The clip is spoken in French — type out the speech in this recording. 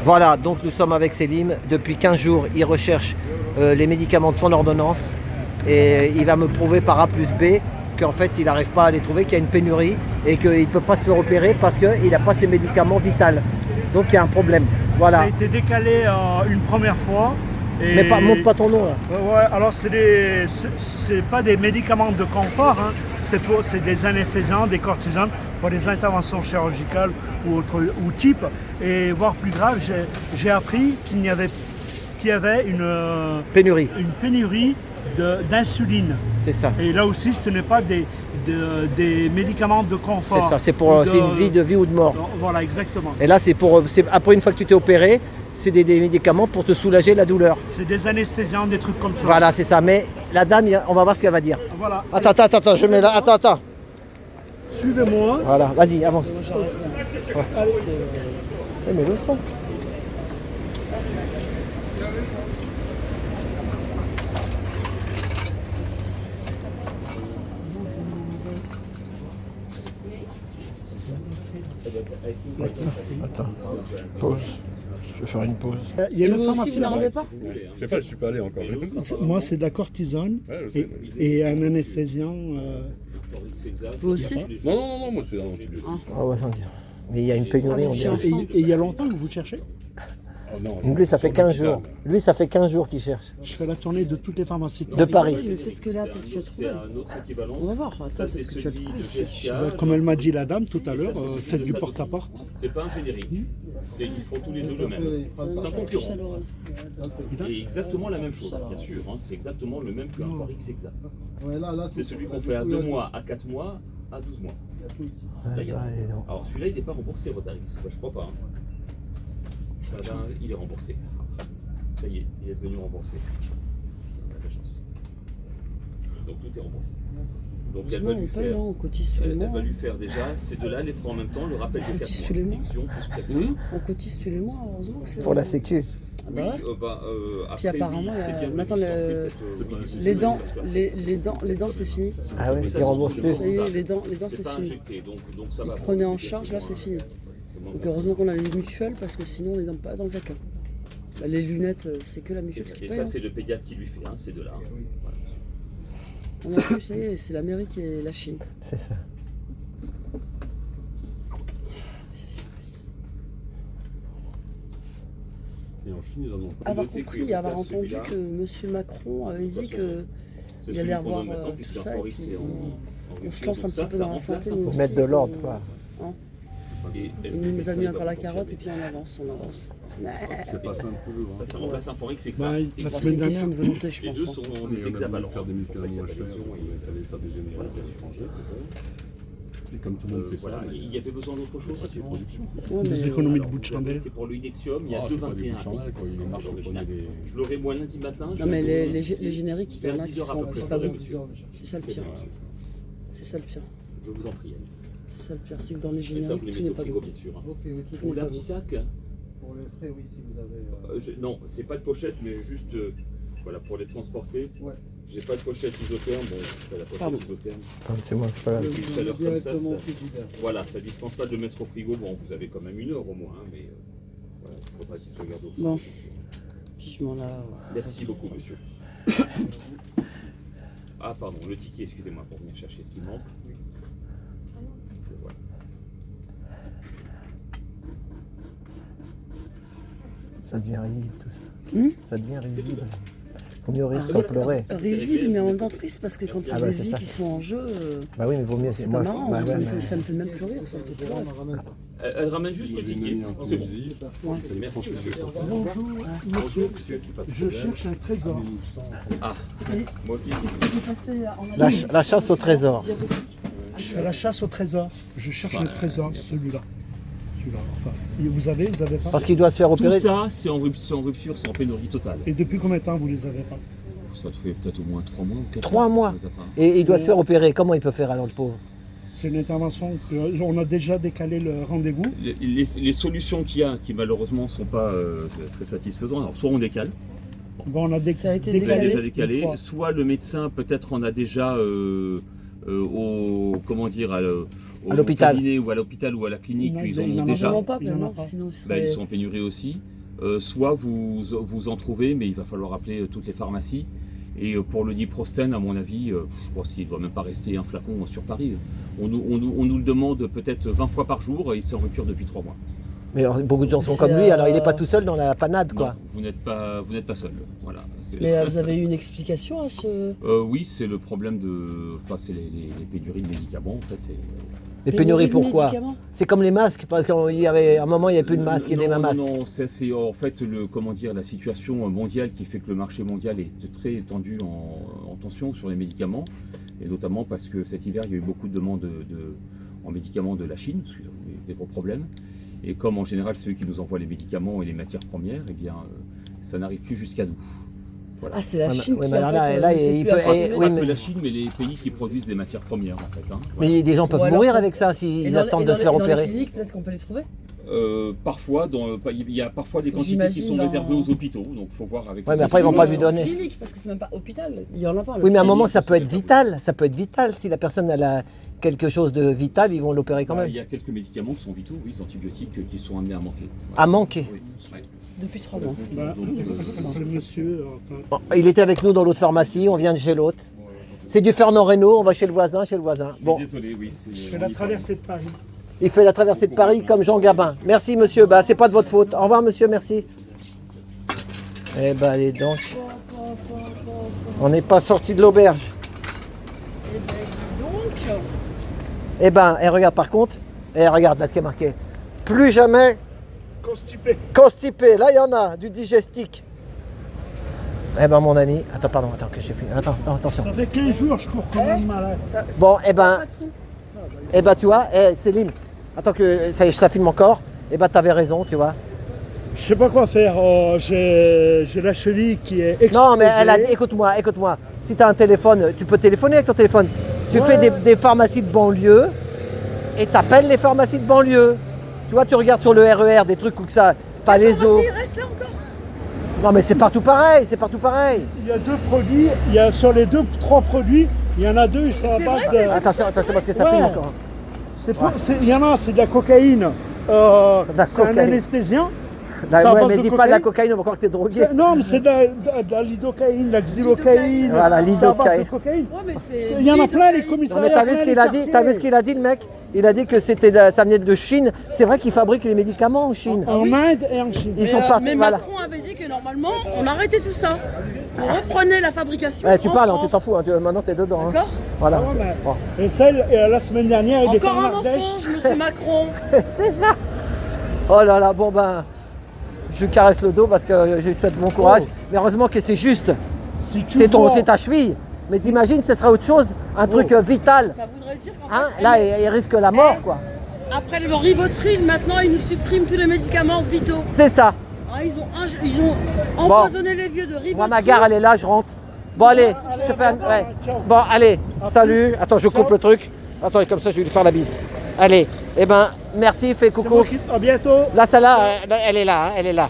Voilà, donc nous sommes avec Selim. Depuis 15 jours, il recherche les médicaments de son ordonnance. Et il va me prouver par A plus B qu'en fait, il n'arrive pas à les trouver, qu'il y a une pénurie et qu'il ne peut pas se faire opérer parce qu'il n'a pas ses médicaments vitaux. Donc il y a un problème. Voilà. Ça a été décalé une première fois. Et... Mais montre pas ton nom là. Ouais, alors c'est pas des médicaments de confort, hein. C'est des anesthésiants, des cortisones pour des interventions chirurgicales ou type. Et voire plus grave, j'ai appris qu'il y avait une pénurie d'insuline. C'est ça. Et là aussi, ce n'est pas des médicaments de confort. C'est ça, c'est une vie ou de mort. Voilà, exactement. Et là, après une fois que tu t'es opéré, c'est des médicaments pour te soulager la douleur. C'est des anesthésiants, des trucs comme ça. Voilà, c'est ça. Mais la dame, on va voir ce qu'elle va dire. Voilà. Attends, je mets là. Attends. Suivez-moi. Voilà, vas-y, avance. Ouais. Allez. Mais le fond. Attends, pause. Je vais faire une pause. Il y a une autre vous aussi, pharmacie vous n'arrivez là-bas. pas? Je sais pas, je suis pas allé encore. Moi, c'est de la cortisone Ouais, je sais. et un anesthésiant. Vous aussi? Non, moi c'est un antibiotique. Ah ouais, sans dire. Mais il y a une pénurie, on dirait. Et il y a longtemps que vous cherchez? Oh, non, Lui, ça fait sur 15 l'hôpital. jours. Lui, ça fait 15 jours qu'il cherche. Je fais la tournée de toutes les pharmacies. De Paris. Oui, mais peut-être que là, peut-être que tu as trouvé. On va voir. Attends, Ça, peut-être que tu as trouvé ici. Comme elle m'a dit la dame tout à l'heure, faites du porte-à-porte. C'est pas un générique. Ils font tous les deux le même. C'est un concurrent. Et exactement la même chose, bien sûr. Hein, c'est exactement le même qu'un Forix Exact. C'est celui qu'on fait à 2 mois, à 4 mois, à 12 mois. Là, il y a... Alors celui-là, il n'est pas remboursé, Rotarix. Je crois pas. Hein. Là, il est remboursé. Ça y est, il est devenu remboursé. On a de la chance. Donc tout est remboursé. Donc elle va lui faire. On cotise tous les Elle mois. va lui faire déjà ces deux-là, les fera en même temps, le rappel de 4 cotise mois. tous les mois. Injection plus prévenir. On cotise tous les mois, heureusement que c'est Pour la sécu. Ah bah ouais. Puis apparemment, c'est bien maintenant, les dents, les dents, c'est fini. Ah ouais, il rembourse plus. Ça y est, les dents, c'est c'est pas fini. injecté, donc ça va. Prenez en charge, là, c'est fini. Donc heureusement qu'on a les mutuelles parce que sinon on n'est pas dans le caca. Bah, les lunettes, c'est que la mutuelle qui Et paye. ça, c'est le pédiatre qui lui fait, hein, ces deux-là. Voilà. On a plus, ça y est, c'est l'Amérique et la Chine. C'est ça. Et en Chine, ils en ont pas. Avoir Notez compris, que avoir celui-là, entendu que M. Macron avait dit que c'est il celui allait qu'on revoir donne maintenant, tout puisqu'un ça et Forix puis est en on rupture. se lance un Donc petit ça, peu ça dans la remplace santé. un nous Forix. aussi. Mettre de l'ordre, quoi. Et Il nous a mis encore la carotte et puis on avance. C'est pas simple toujours. Ça, ça remplace un Forix Exact. Bah, Et la C'est semaine une question dernière, de volonté, je les pense. deux hein. sont Mais des on a voulu hexavalents. faire des C'est pour ça médicaments qu'il y a moins la chers, raison, on et- allait faire des génériques à l'étranger, c'est bon. Et comme tout le monde fait ça, Voilà, il y avait besoin d'autre chose. c'est production. Ouais, des mais économies de Alors, bout de vous avez- chandelle. C'est pour le Inexium, il y a Ah, c'est pas des 2,21. bouts de chandelle, quoi. Il marche, C'est on l'original. prenait des- Je l'aurai moi lundi matin. Non, mais les génériques, il y en a vers qui 10 heures sont à en peu plus près, pas bons. monsieur. C'est ça le pire. C'est ça le pire. Je vous en prie, Alice. C'est ça le pire, c'est que dans les Et ça, génériques, vous les tout mettez n'est au pas frigo, bon. bien sûr. Hein. Ok, oui, Tout Vous n'est voulez pas un petit bon. sac pour les frais, oui, si vous avez. Non, c'est pas de pochette, mais juste voilà, pour les transporter. Ouais. J'ai pas de pochette isotherme, bon, pas la Pardon. pochette isotherme. C'est moi, c'est pas grave. Une chaleur comme ça, Directement au ça- frigidaire. Voilà, ça dispense pas de le mettre au frigo. Bon, vous avez quand même 1 heure au moins, hein, mais voilà, il faut pas qu'il se garde au frigo. Bon. monsieur. Vivement là. Merci beaucoup, monsieur. Ah, pardon, le ticket, excusez-moi, pour venir chercher ce qui manque. Voilà. Ça devient risible tout ça. Ça devient risible. Vaut mieux rire Ah, qu'en pleurer. Risible, mais en même temps triste parce que quand il y Ah a bah, des c'est vies ça. qui sont en jeu, Bah oui, mais vaut mieux. c'est moi, pas marrant. bah ouais, ça, mais- me fait même plus rire, ça me fait plus On rire. en ramène. Elle ramène juste le ticket. C'est bon. Ouais. Merci, monsieur. Bonjour, Bonjour, monsieur. je cherche un trésor. Ah, moi aussi. La chasse au trésor. Je fais la chasse au trésor. Je cherche le trésor, celui-là. Celui-là. Enfin, vous avez pas. Parce qu'il doit se faire Tout opérer. ça, c'est en rupture, c'est en pénurie totale. Et depuis combien de temps vous les avez pas? Ça fait peut-être au moins 3 mois ou 4 3 mois. Et il doit se faire opérer. Comment il peut faire alors le pauvre? C'est une intervention on a déjà décalé le rendez-vous. Les solutions qu'il y a, qui malheureusement ne sont pas très satisfaisantes, alors soit on décale, Bon, on a Ça a été vous l'avez déjà une décalé, fois. soit le médecin peut-être en a déjà au comment dire À l'hôpital. cabinet ou à l'hôpital ou à la clinique, Non, ils il en en ont a Ils déjà. n'en ont pas, Ils en ont non, pas. sinon ils Bah, seraient... ils sont en pénurie aussi. soit vous en trouvez, mais il va falloir appeler toutes les pharmacies. Et pour le Diprosten, à mon avis, je pense qu'il ne doit même pas rester un flacon sur Paris. On nous le demande peut-être 20 fois par jour et il s'est en rupture depuis 3 mois. Mais alors, beaucoup de gens sont comme lui, alors il n'est pas tout seul dans la panade, Non, quoi. vous n'êtes pas seul. Voilà. Mais vous avez eu une explication à ce... Oui, c'est le problème de... Enfin, c'est les pénuries de médicaments, en fait. Les pénuries, de pourquoi? médicaments. C'est comme les masques, parce qu'il y avait un moment, il n'y avait plus de masques et des masques. Non, c'est en fait la situation mondiale qui fait que le marché mondial est très tendu en tension sur les médicaments, et notamment parce que cet hiver, il y a eu beaucoup de demandes en médicaments de la Chine, parce qu'ils ont des gros problèmes. Et comme en général, c'est eux qui nous envoient les médicaments et les matières premières, eh bien, ça n'arrive plus jusqu'à nous. Voilà. Ah, c'est la Chine oui, qui mais alors en là, fait, là, ne sait il plus peut- approvisionner. oui, Pas mais- que la Chine, mais les pays qui produisent des matières premières, en fait. Hein. Mais des gens peuvent Ou alors, mourir avec ça s'ils attendent de se faire Dans les opérer. cliniques, peut-être qu'on peut les trouver. Parfois, il y a parfois des que quantités qui j'imagine sont dans- réservées aux hôpitaux, donc il faut voir avec. Ouais, les mais après, ils vont hôpitaux. pas lui donner. Clinique, parce que c'est même pas hôpital. Il y en a pas. Oui, mais à un clinique, moment, ça parce peut que- être vital. Ça peut être vital. Si la personne elle a quelque chose de vital, ils vont l'opérer quand Bah, même. il y a quelques médicaments qui sont vitaux, oui, les antibiotiques qui sont amenés à manquer. À manquer. Oui, ouais. Depuis 3 mois. Bah, Donc, ce monsieur, enfin, Il était avec nous dans l'autre pharmacie, on vient de chez l'autre. C'est du Fernand Reynaud, on va chez le voisin, Bon, désolé, oui. je fais la traversée de Paris. il fait la traversée de Paris comme Jean Gabin. Merci monsieur, bah c'est pas de votre faute. Au revoir monsieur, merci. Eh ben allez donc. On n'est pas sorti de l'auberge. Donc, Eh ben, regarde par contre, regarde là ce qui est marqué. Plus jamais Constipé. constipé. Là il y en a, du digestique. Eh ben mon ami, attends que j'ai fini. Attends, attention. Ça fait 15 jours je cours comme un malade. Bon, eh ben tu vois, Céline, attends que ça filme encore. Eh ben t'avais raison, tu vois. Je sais pas quoi faire. J'ai la cheville qui est explosée. Non, mais elle a dit, écoute-moi. Si tu as un téléphone, tu peux téléphoner avec ton téléphone. Tu fais des pharmacies de banlieue et tu appelles les pharmacies de banlieue. Tu vois, tu regardes sur le RER des trucs où que ça, pas les os. il reste là encore. Non, mais c'est partout pareil, Il y a 2 produits. Il y a sur les 3 produits, il y en a 2, ils sont à base de. Attention parce que ça Ouais. filme encore. Il y en a, c'est de la cocaïne. C'est un cocaïne. anesthésien. Là, C'est à ouais, base mais de dis pas de la cocaïne. cocaïne, on va croire que t'es drogué. Non, mais c'est de la lidocaïne, de la xylocaïne. Voilà, C'est à base de lidocaïne. cocaïne. Ouais, mais c'est. Il y en a plein, les Non, commissariats. mais t'as vu ce plein qu'il les a dit, quartiers. le mec? Il a dit que ça venait de Chine. C'est vrai qu'ils fabriquent les médicaments en Chine. En Inde et en Chine. Ils sont partis, Mais voilà. Macron avait dit que normalement, on arrêtait tout ça. On reprenait la fabrication. Ouais, tu en parles, France. tu t'en fous, maintenant t'es dedans. Hein. D'accord. Voilà. Ah ouais, mais- Bon. Et celle, la semaine dernière, il était Encore en un Ardèche. mensonge, monsieur Macron. C'est ça. Oh là là, bon ben, je lui caresse le dos parce que je lui souhaite bon courage. Mais heureusement que c'est juste. Si tu C'est vois- ta cheville. Mais t'imagines, ce sera autre chose, un truc vital. Ça voudrait dire qu'en Hein fait, là, il risque la mort, quoi. après le Rivotril, maintenant, ils nous suppriment tous les médicaments vitaux. C'est ça. Hein, ils ont empoisonné les vieux de Rivotril. Moi, ma gare, elle est là, je rentre. Bon, allez, je fais un... ouais. Bon, allez, salut. Attends, je coupe le truc. Attends, comme ça, je vais lui faire la bise. Allez, eh ben, merci, fais C'est coucou. moi qui- À bientôt. Là, celle-là, elle est là, hein, elle est là.